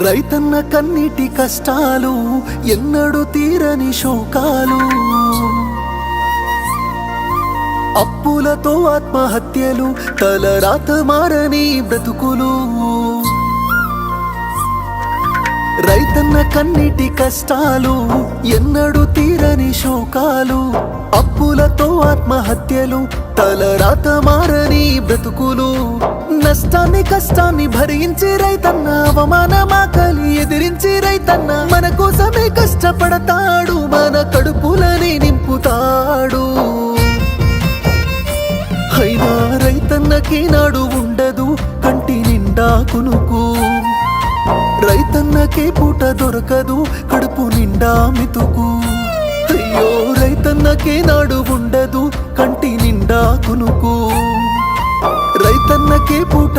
రైతన్న కన్నీటి కష్టాలు ఎన్నడూ తీరని శోకాలు, అప్పులతో ఆత్మహత్యలు, తలరాత మారని బ్రతుకులు. రైతన్న కన్నీటి కష్టాలు ఎన్నడూ తీరని శోకాలు, అప్పులతో ఆత్మహత్యలు, తలరాత మారని బ్రతుకులు. నష్టాన్ని కష్టాన్ని భరించి రైతన్న, అవమానమాకలి ఎదిరించి రైతన్న మన కోసమే కష్టపడతాడు, మన కడుపులని నింపుతాడు. అయినా రైతన్నకి నాడు ఉండదు కంటి నిండా కునుకు, రైతన్నకే పూట దొరకదు కడుపు నిండా మితుకు. అయ్యో రైతన్నకే నాడు ఉండదు కంటి నిండా కునుకు, రైతన్నకే పూట